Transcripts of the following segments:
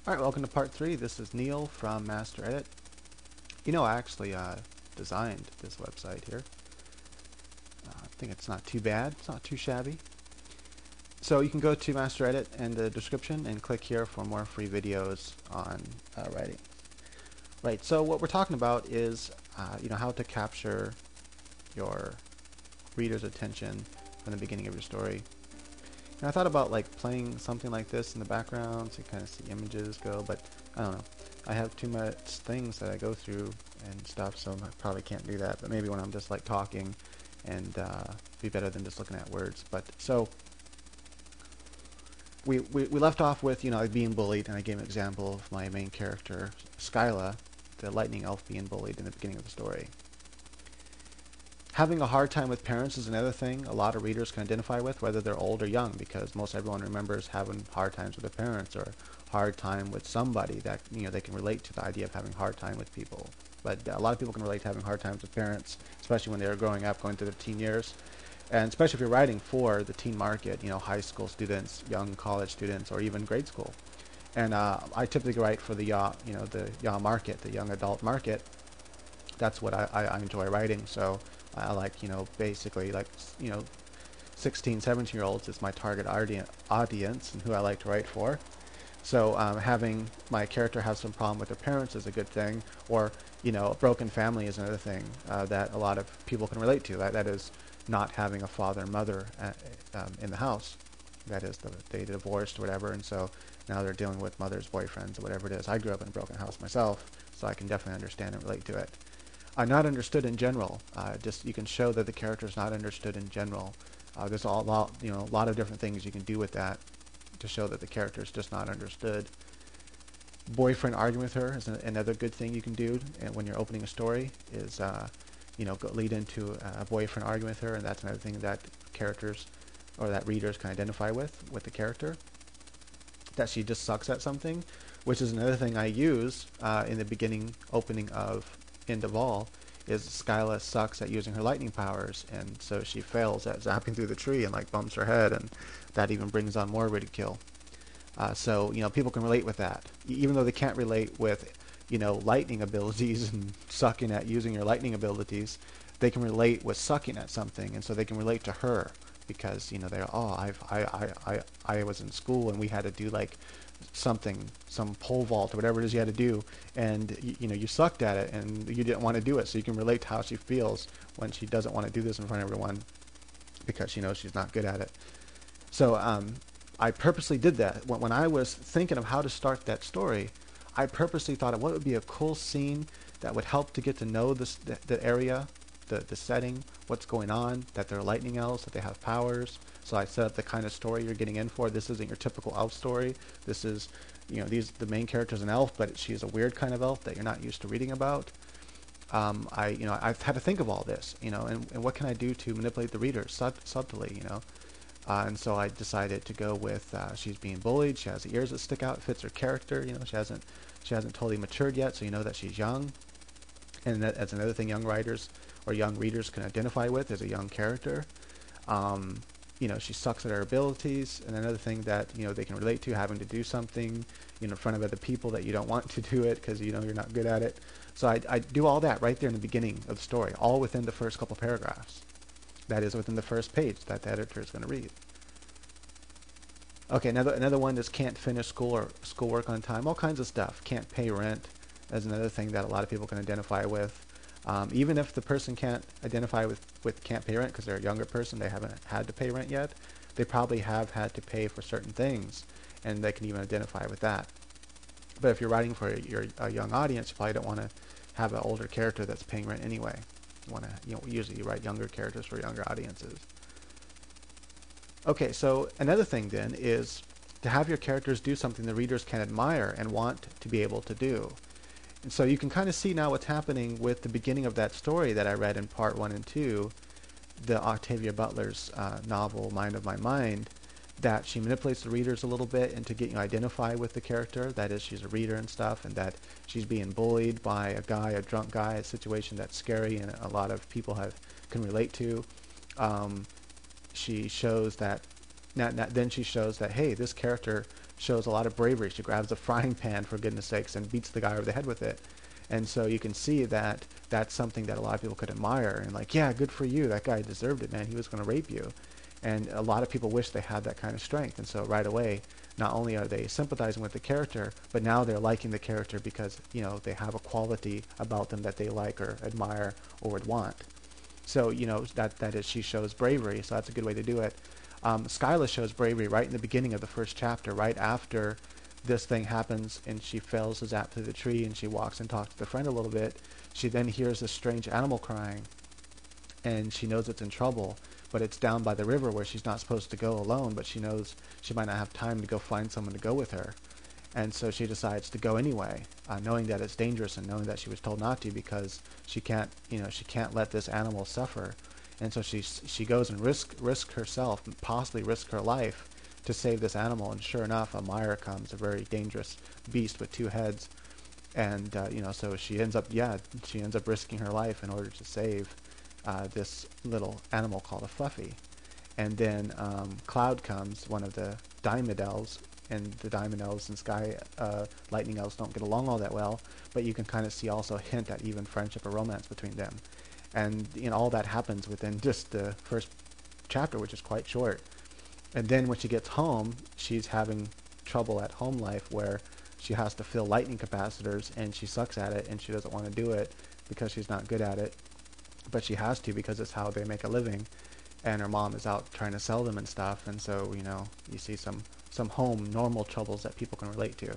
Alright, welcome to part 3. This is Neil from Master Edit. I actually designed this website here. I think it's not too bad. It's not too shabby. So you can go to Master Edit in the description and click here for more free videos on writing. Right, so what we're talking about is how to capture your reader's attention from the beginning of your story. And I thought about playing something like this in the background so you kind of see images go, but I don't know. I have too much things that I go through and stuff, so I probably can't do that. But maybe when I'm just talking, and be better than just looking at words. But so we left off with being bullied, and I gave an example of my main character Skyla, the lightning elf, being bullied in the beginning of the story. Having a hard time with parents is another thing a lot of readers can identify with, whether they're old or young, because most everyone remembers having hard times with their parents or hard time with somebody that they can relate to the idea of having hard time with people. But a lot of people can relate to having hard times with parents, especially when they're growing up, going through their teen years, and especially if you're writing for the teen market, high school students, young college students, or even grade school. And I typically write for the the market, the young adult market. That's what I enjoy writing. So I basically 16, 17-year-olds is my target audience and who I like to write for. So having my character have some problem with their parents is a good thing, or a broken family is another thing that a lot of people can relate to. That is not having a father and mother in the house. That is, they divorced or whatever, and so now they're dealing with mothers, boyfriends, or whatever it is. I grew up in a broken house myself, so I can definitely understand and relate to it. Not understood in general. Just you can show that the character is not understood in general. There's a lot of different things you can do with that to show that the character is just not understood. Boyfriend arguing with her is another good thing you can do, and when you're opening a story is lead into a boyfriend arguing with her, and that's another thing that characters or that readers can identify with the character. That she just sucks at something, which is another thing I use in the beginning opening of End of All, is Skyla sucks at using her lightning powers, and so she fails at zapping through the tree and bumps her head, and that even brings on more ridicule. So people can relate with that, even though they can't relate with lightning abilities and sucking at using your lightning abilities. They can relate with sucking at something, and so they can relate to her because they're I was in school and we had to do some pole vault or whatever it is you had to do, and you sucked at it and you didn't want to do it, so you can relate to how she feels when she doesn't want to do this in front of everyone because she knows she's not good at it. So I purposely did that. When I was thinking of how to start that story, I purposely thought of what would be a cool scene that would help to get to know the area, the setting, what's going on, that they're lightning elves, that they have powers. So I set up the kind of story you're getting in for. This isn't your typical elf story. This is, the main character is an elf, but she's a weird kind of elf that you're not used to reading about. I've had to think of all this, and what can I do to manipulate the reader subtly, and so I decided to go with she's being bullied. She has the ears that stick out. Fits her character. She hasn't totally matured yet, so you know that she's young. And that's another thing young writers or young readers can identify with as a young character. She sucks at her abilities, and another thing that they can relate to, having to do something in front of other people that you don't want to do it because you're not good at it. So I do all that right there in the beginning of the story, all within the first couple paragraphs. That is within the first page that the editor is going to read. Okay, another one is can't finish schoolwork on time. All kinds of stuff. Can't pay rent. That's another thing that a lot of people can identify with. Even if the person can't identify with can't pay rent because they're a younger person, they haven't had to pay rent yet, they probably have had to pay for certain things, and they can even identify with that. But if you're writing for a young audience, you probably don't want to have an older character that's paying rent anyway. You want to, usually you write younger characters for younger audiences. Okay, so another thing then is to have your characters do something the readers can admire and want to be able to do. And so you can kind of see now what's happening with the beginning of that story that I read in part 1 and 2, the Octavia Butler's novel, Mind of My Mind, that she manipulates the readers a little bit and to get you identify with the character. That is, she's a reader and stuff, and that she's being bullied by a drunk guy, a situation that's scary and a lot of people can relate to. She shows that then she shows that, hey, this character shows a lot of bravery. She grabs a frying pan, for goodness sakes, and beats the guy over the head with it. And so you can see that that's something that a lot of people could admire, and like, yeah, good for you. That guy deserved it, man. He was going to rape you. And a lot of people wish they had that kind of strength. And so right away, not only are they sympathizing with the character, but now they're liking the character because, they have a quality about them that they like or admire or would want. So, that is, she shows bravery, so that's a good way to do it. Skyla shows bravery right in the beginning of the first chapter, right after this thing happens, and she fails to zap through the tree, and she walks and talks to the friend a little bit. She then hears this strange animal crying, and she knows it's in trouble, but it's down by the river where she's not supposed to go alone, but she knows she might not have time to go find someone to go with her. And so she decides to go anyway, knowing that it's dangerous and knowing that she was told not to, because she can't let this animal suffer. And so she goes and risk herself, possibly risk her life, to save this animal. And sure enough, a mire comes, a very dangerous beast with two heads. And so she ends up risking her life in order to save this little animal called a Fluffy. And then Cloud comes, one of the Diamond Elves, and the Diamond Elves and Sky Lightning Elves don't get along all that well, but you can kind of see also a hint at even friendship or romance between them. And all that happens within just the first chapter, which is quite short. And then when she gets home, she's having trouble at home life where she has to fill lightning capacitors, and she sucks at it, and she doesn't want to do it because she's not good at it. But she has to because it's how they make a living. And her mom is out trying to sell them and stuff. And so, you see some home normal troubles that people can relate to.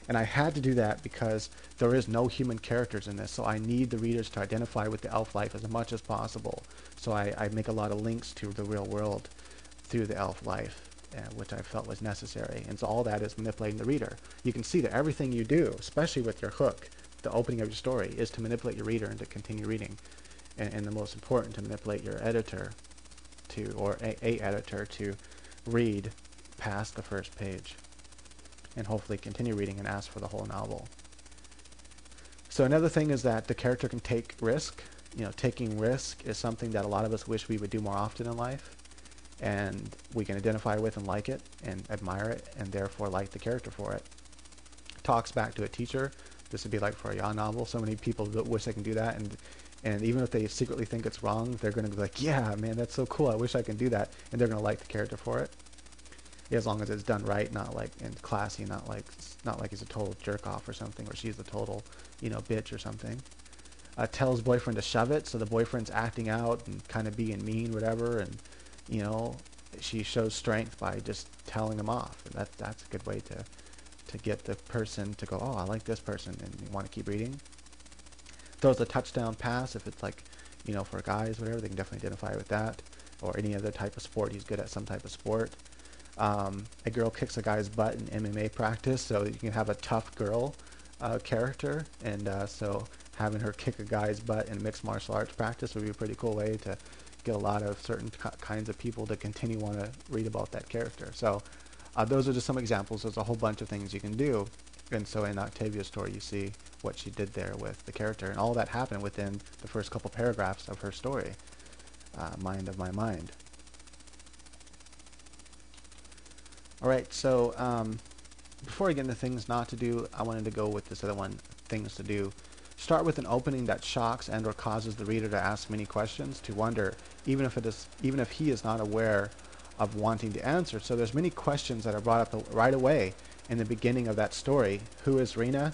And I had to do that because there is no human characters in this, so I need the readers to identify with the elf life as much as possible. So I make a lot of links to the real world through the elf life, which I felt was necessary. And so all that is manipulating the reader. You can see that everything you do, especially with your hook, the opening of your story, is to manipulate your reader and to continue reading. And the most important, to manipulate your editor or a editor to read past the first page and hopefully continue reading and ask for the whole novel. So another thing is that the character can take risk. Taking risk is something that a lot of us wish we would do more often in life, and we can identify with and like it and admire it and therefore like the character for it. Talks back to a teacher. This would be like for a YA novel. So many people wish they can do that, and even if they secretly think it's wrong, they're going to be like, yeah, man, that's so cool. I wish I can do that. And they're going to like the character for it. As long as it's done right, not like and classy, not like he's a total jerk off or something, or she's a total, bitch or something. Tells boyfriend to shove it, so the boyfriend's acting out and kind of being mean, whatever, and she shows strength by just telling him off. And that's a good way to get the person to go, oh, I like this person, and you want to keep reading. Throws a touchdown pass if it's like, for guys, whatever, they can definitely identify with that, or any other type of sport. He's good at some type of sport. A girl kicks a guy's butt in MMA practice, so you can have a tough girl character, and so having her kick a guy's butt in mixed martial arts practice would be a pretty cool way to get a lot of certain kinds of people to continue want to read about that character. So those are just some examples. There's a whole bunch of things you can do, and so in Octavia's story you see what she did there with the character, and all that happened within the first couple paragraphs of her story, Mind of My Mind. Alright, so before I get into things not to do, I wanted to go with this other one, things to do. Start with an opening that shocks and or causes the reader to ask many questions, to wonder, even if he is not aware of wanting to answer. So there's many questions that are brought up right away in the beginning of that story. Who is Rena?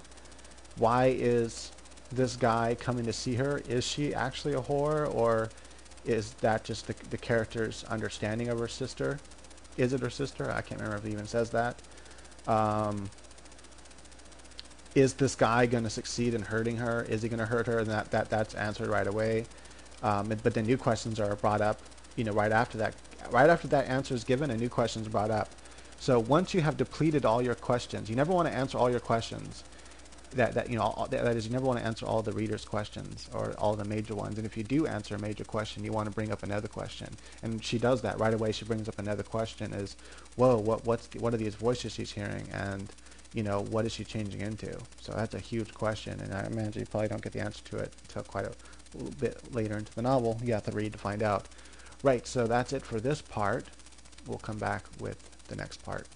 Why is this guy coming to see her? Is she actually a whore, or is that just the character's understanding of her sister? Is it her sister? I can't remember if it even says that. Is this guy going to succeed in hurting her? Is he going to hurt her? And that's answered right away. But then new questions are brought up, right after that. Right after that answer is given, a new question is brought up. So once you have depleted all your questions, you never want to answer all your questions. That is, you never want to answer all the reader's questions or all the major ones. And if you do answer a major question, you want to bring up another question. And she does that right away. She brings up another question: is, whoa, what are these voices she's hearing, and what is she changing into? So that's a huge question, and I imagine you probably don't get the answer to it until quite a little bit later into the novel. You have to read to find out. Right. So that's it for this part. We'll come back with the next part.